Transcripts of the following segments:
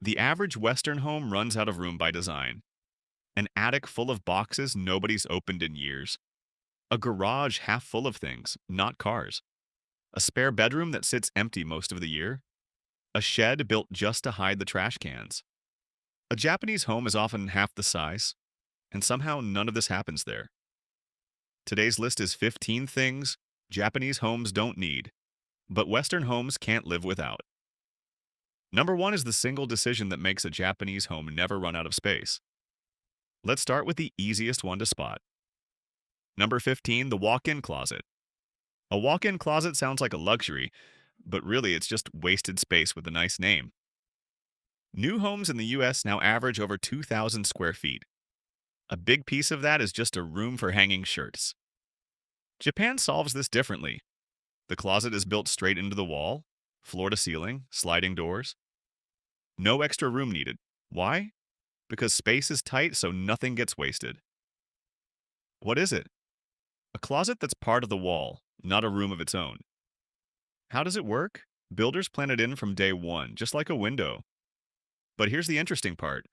The average Western home runs out of room by design. An attic full of boxes nobody's opened in years. A garage half full of things, not cars. A spare bedroom that sits empty most of the year. A shed built just to hide the trash cans. A Japanese home is often half the size, and somehow none of this happens there. Today's list is 15 things Japanese homes don't need, but Western homes can't live without. Number one is the single decision that makes a Japanese home never run out of space. Let's start with the easiest one to spot. Number 15, the walk-in closet. A walk-in closet sounds like a luxury, but really it's just wasted space with a nice name. New homes in the US now average over 2,000 square feet. A big piece of that is just a room for hanging shirts. Japan solves this differently. The closet is built straight into the wall, floor to ceiling, sliding doors. No extra room needed. Why? Because space is tight so nothing gets wasted. What is it? A closet that's part of the wall, not a room of its own. How does it work? Builders plan it in from day one, just like a window. But here's the interesting part.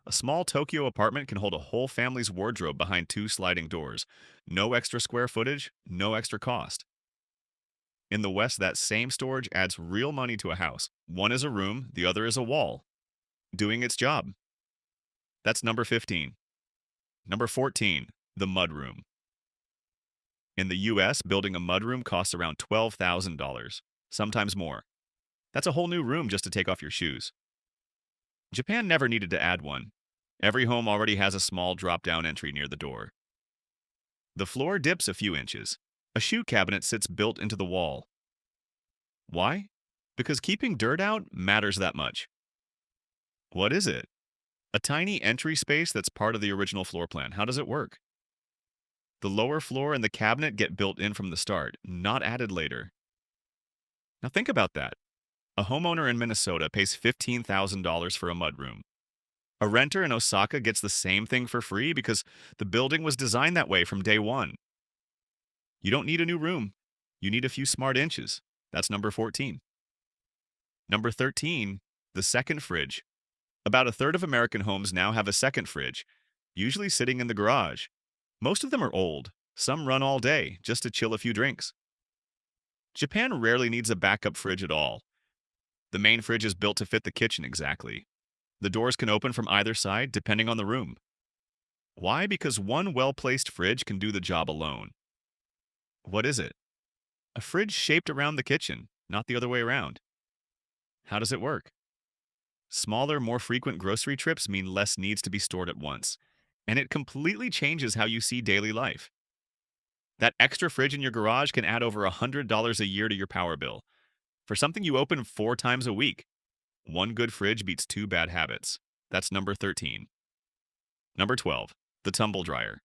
A small Tokyo apartment can hold a whole family's wardrobe behind two sliding doors. No extra square footage, no extra cost. In the West, that same storage adds real money to a house. One is a room, the other is a wall, doing its job. That's number 15. Number 14, the mudroom. In the US, building a mudroom costs around $12,000, sometimes more. That's a whole new room just to take off your shoes. Japan never needed to add one. Every home already has a small drop-down entry near the door. The floor dips a few inches. A shoe cabinet sits built into the wall. Why? Because keeping dirt out matters that much. What is it? A tiny entry space that's part of the original floor plan. How does it work? The lower floor and the cabinet get built in from the start, not added later. Now think about that. A homeowner in Minnesota pays $15,000 for a mudroom. A renter in Osaka gets the same thing for free because the building was designed that way from day one. You don't need a new room. You need a few smart inches. That's number 14. Number 13, the second fridge. About a third of American homes now have a second fridge, usually sitting in the garage. Most of them are old. Some run all day, just to chill a few drinks. Japan rarely needs a backup fridge at all. The main fridge is built to fit the kitchen exactly. The doors can open from either side, depending on the room. Why? Because one well-placed fridge can do the job alone. What is it? A fridge shaped around the kitchen, not the other way around. How does it work? Smaller, more frequent grocery trips mean less needs to be stored at once, and it completely changes how you see daily life. That extra fridge in your garage can add over $100 a year to your power bill. For something you open 4 times a week, one good fridge beats 2 bad habits. That's number 13. Number 12, the tumble dryer.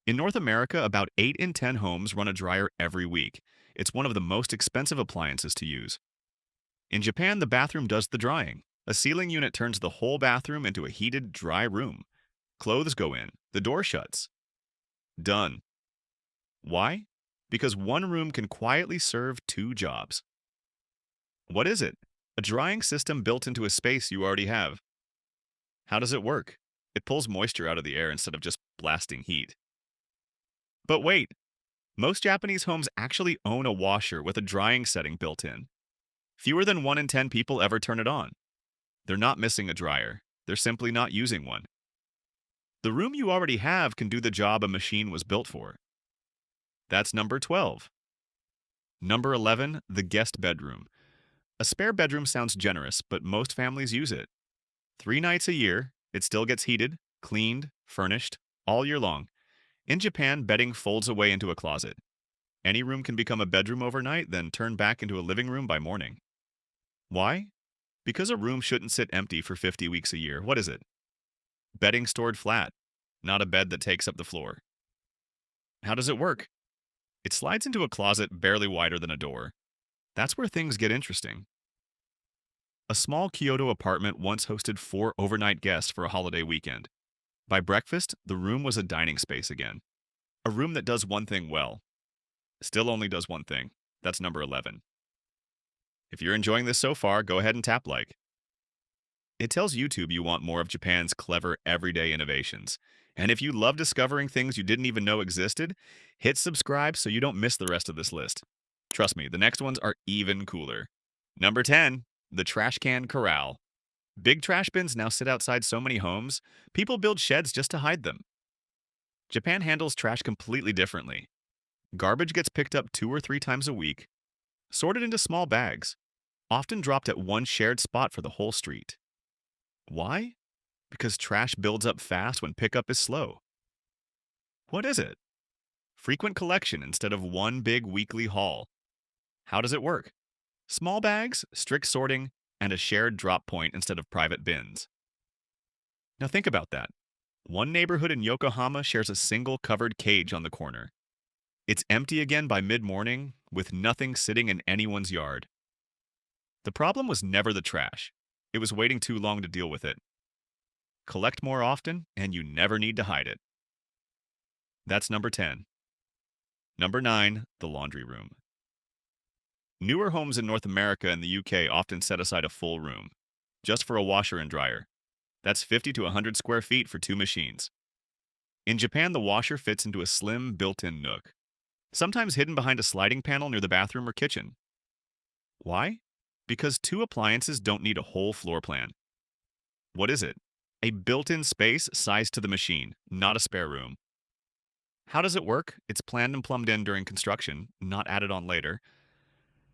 In North America, about 8 in 10 homes run a dryer every week. It's one of the most expensive appliances to use. In Japan, the bathroom does the drying. A ceiling unit turns the whole bathroom into a heated, dry room. Clothes go in. The door shuts. Done. Why? Because one room can quietly serve 2 jobs. What is it? A drying system built into a space you already have. How does it work? It pulls moisture out of the air instead of just blasting heat. But wait, most Japanese homes actually own a washer with a drying setting built in. Fewer than 1 in 10 people ever turn it on. They're not missing a dryer. They're simply not using one. The room you already have can do the job a machine was built for. That's number 12. Number 11, the guest bedroom. A spare bedroom sounds generous, but most families use it. 3 nights a year, it still gets heated, cleaned, furnished, all year long. In Japan, bedding folds away into a closet. Any room can become a bedroom overnight, then turn back into a living room by morning. Why? Because a room shouldn't sit empty for 50 weeks a year. What is it? Bedding stored flat, not a bed that takes up the floor. How does it work? It slides into a closet barely wider than a door. That's where things get interesting. A small Kyoto apartment once hosted 4 overnight guests for a holiday weekend. By breakfast, the room was a dining space again. A room that does one thing well. Still only does one thing. That's number 11. If you're enjoying this so far, go ahead and tap like. It tells YouTube you want more of Japan's clever everyday innovations. And if you love discovering things you didn't even know existed, hit subscribe so you don't miss the rest of this list. Trust me, the next ones are even cooler. Number 10, the trash can corral. Big trash bins now sit outside so many homes, people build sheds just to hide them. Japan handles trash completely differently. Garbage gets picked up 2 or 3 times a week, sorted into small bags, often dropped at one shared spot for the whole street. Why? Because trash builds up fast when pickup is slow. What is it? Frequent collection instead of one big weekly haul. How does it work? Small bags, strict sorting, and a shared drop point instead of private bins. Now think about that. One neighborhood in Yokohama shares a single covered cage on the corner. It's empty again by mid-morning, with nothing sitting in anyone's yard. The problem was never the trash. It was waiting too long to deal with it. Collect more often, and you never need to hide it. That's number 10. Number 9, the laundry room. Newer homes in North America and the UK often set aside a full room, just for a washer and dryer. That's 50 to 100 square feet for 2 machines. In Japan, the washer fits into a slim, built-in nook, sometimes hidden behind a sliding panel near the bathroom or kitchen. Why? Because 2 appliances don't need a whole floor plan. What is it? A built-in space sized to the machine, not a spare room. How does it work? It's planned and plumbed in during construction, not added on later.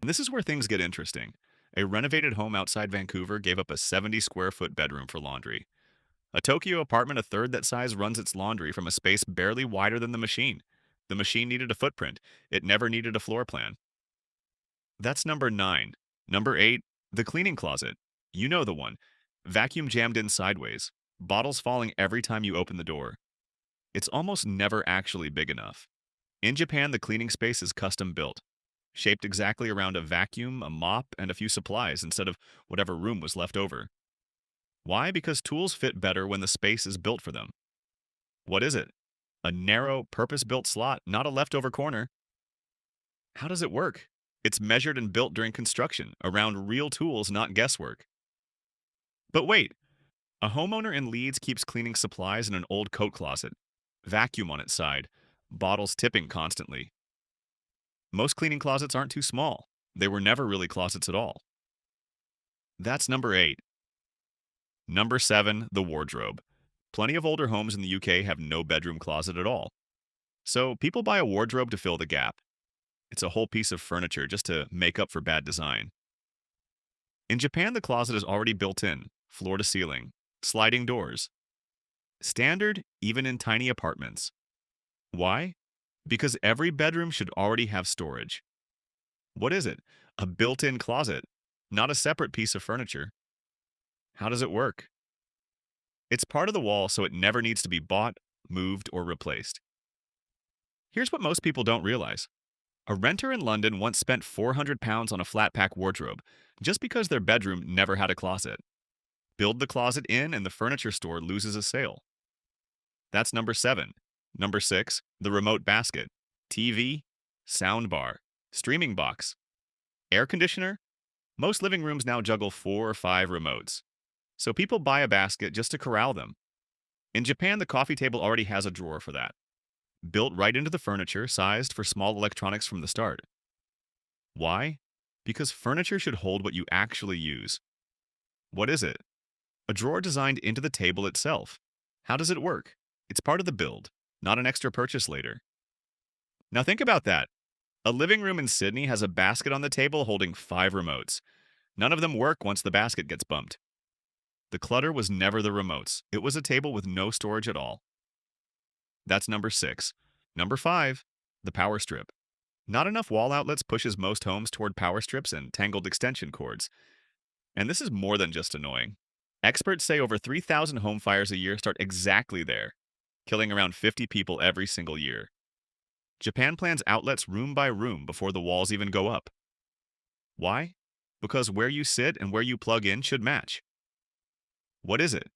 And this is where things get interesting. A renovated home outside Vancouver gave up a 70 square foot bedroom for laundry. A Tokyo apartment a third that size runs its laundry from a space barely wider than the machine. The machine needed a footprint. It never needed a floor plan. That's number 9. Number 8, the cleaning closet. You know the one. Vacuum jammed in sideways. Bottles falling every time you open the door. It's almost never actually big enough. In Japan, the cleaning space is custom built, shaped exactly around a vacuum, a mop, and a few supplies instead of whatever room was left over. Why? Because tools fit better when the space is built for them. What is it? A narrow, purpose-built slot, not a leftover corner. How does it work? It's measured and built during construction, around real tools, not guesswork. But wait, a homeowner in Leeds keeps cleaning supplies in an old coat closet, vacuum on its side, bottles tipping constantly. Most cleaning closets aren't too small. They were never really closets at all. That's number 8. Number 7, the wardrobe. Plenty of older homes in the UK have no bedroom closet at all. So people buy a wardrobe to fill the gap. It's a whole piece of furniture just to make up for bad design. In Japan, the closet is already built in, floor to ceiling, sliding doors. Standard even in tiny apartments. Why? Because every bedroom should already have storage. What is it? A built-in closet, not a separate piece of furniture. How does it work? It's part of the wall so it never needs to be bought, moved, or replaced. Here's what most people don't realize. A renter in London once spent £400 on a flat-pack wardrobe just because their bedroom never had a closet. Build the closet in and the furniture store loses a sale. That's number 7. Number 6, the remote basket. TV, soundbar, streaming box, air conditioner. Most living rooms now juggle 4 or 5 remotes. So people buy a basket just to corral them. In Japan, the coffee table already has a drawer for that, built right into the furniture, sized for small electronics from the start. Why? Because furniture should hold what you actually use. What is it? A drawer designed into the table itself. How does it work? It's part of the build, not an extra purchase later. Now think about that. A living room in Sydney has a basket on the table holding 5 remotes. None of them work once the basket gets bumped. The clutter was never the remotes. It was a table with no storage at all. That's number 6. Number 5, the power strip. Not enough wall outlets pushes most homes toward power strips and tangled extension cords. And this is more than just annoying. Experts say over 3,000 home fires a year start exactly there, killing around 50 people every single year. Japan plans outlets room by room before the walls even go up. Why? Because where you sit and where you plug in should match. What is it?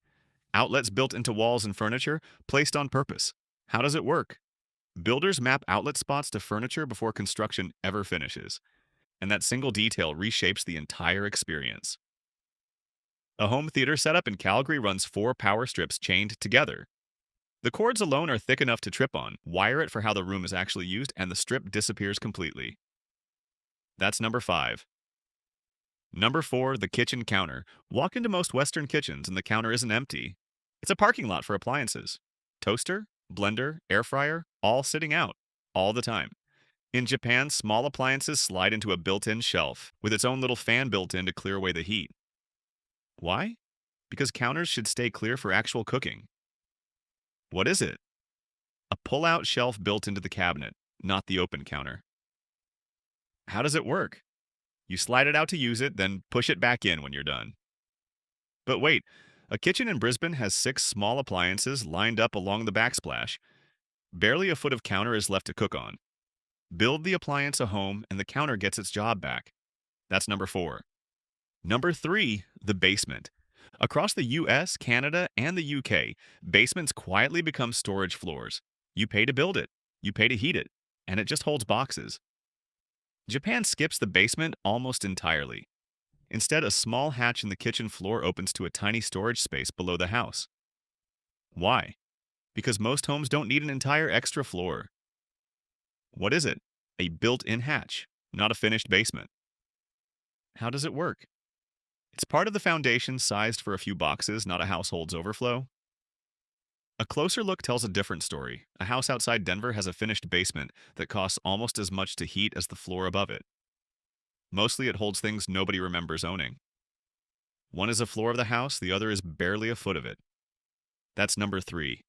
Outlets built into walls and furniture, placed on purpose. How does it work? Builders map outlet spots to furniture before construction ever finishes, and that single detail reshapes the entire experience. A home theater setup in Calgary runs 4 power strips chained together. The cords alone are thick enough to trip on. Wire it for how the room is actually used, and the strip disappears completely. That's number 5. Number 4, the kitchen counter. Walk into most Western kitchens and the counter isn't empty. It's a parking lot for appliances. Toaster, blender, air fryer, all sitting out, all the time. In Japan, small appliances slide into a built in shelf with its own little fan built in to clear away the heat. Why? Because counters should stay clear for actual cooking. What is it? A pull out shelf built into the cabinet, not the open counter. How does it work? You slide it out to use it, then push it back in when you're done. But wait, a kitchen in Brisbane has 6 small appliances lined up along the backsplash. Barely a foot of counter is left to cook on. Build the appliance a home, and the counter gets its job back. That's number 4. Number 3, the basement. Across the US, Canada, and the UK, basements quietly become storage floors. You pay to build it, you pay to heat it, and it just holds boxes. Japan skips the basement almost entirely. Instead, a small hatch in the kitchen floor opens to a tiny storage space below the house. Why? Because most homes don't need an entire extra floor. What is it? A built-in hatch, not a finished basement. How does it work? It's part of the foundation sized for a few boxes, not a household's overflow. A closer look tells a different story. A house outside Denver has a finished basement that costs almost as much to heat as the floor above it. Mostly it holds things nobody remembers owning. One is a floor of the house, the other is barely a foot of it. That's number 3.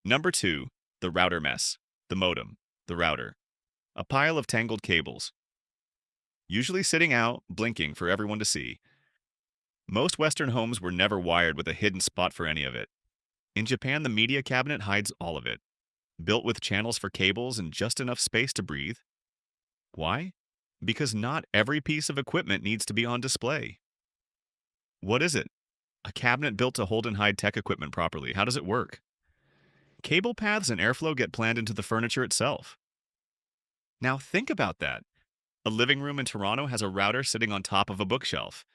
Number 2, the router mess. The modem. The router. A pile of tangled cables. Usually sitting out, blinking for everyone to see. Most Western homes were never wired with a hidden spot for any of it. In Japan, the media cabinet hides all of it, built with channels for cables and just enough space to breathe. Why? Because not every piece of equipment needs to be on display. What is it? A cabinet built to hold and hide tech equipment properly. How does it work? Cable paths and airflow get planned into the furniture itself. Now think about that. A living room in Toronto has a router sitting on top of a bookshelf.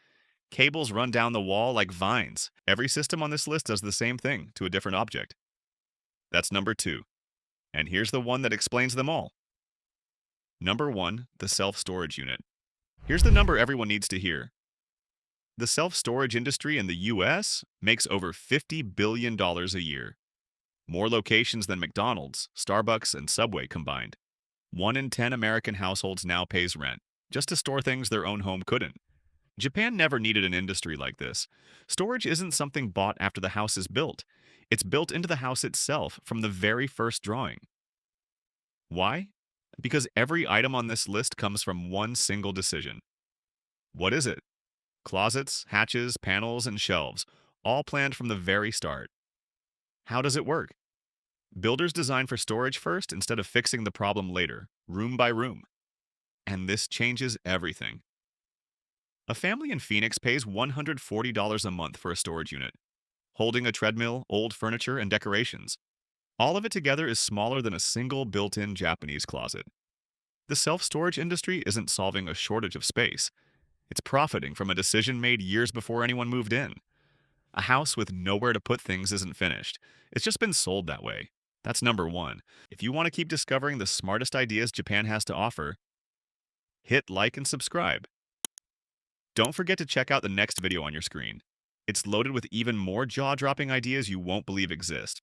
Cables run down the wall like vines. Every system on this list does the same thing to a different object. That's number 2. And here's the one that explains them all. Number 1, the self-storage unit. Here's the number everyone needs to hear. The self-storage industry in the US makes over $50 billion a year. More locations than McDonald's, Starbucks, and Subway combined. 1 in 10 American households now pays rent, just to store things their own home couldn't. Japan never needed an industry like this. Storage isn't something bought after the house is built. It's built into the house itself from the very first drawing. Why? Because every item on this list comes from one single decision. What is it? Closets, hatches, panels, and shelves, all planned from the very start. How does it work? Builders design for storage first instead of fixing the problem later, room by room. And this changes everything. A family in Phoenix pays $140 a month for a storage unit, holding a treadmill, old furniture, and decorations. All of it together is smaller than a single built-in Japanese closet. The self-storage industry isn't solving a shortage of space. It's profiting from a decision made years before anyone moved in. A house with nowhere to put things isn't finished. It's just been sold that way. That's number 1. If you want to keep discovering the smartest ideas Japan has to offer, hit like and subscribe. Don't forget to check out the next video on your screen. It's loaded with even more jaw-dropping ideas you won't believe exist.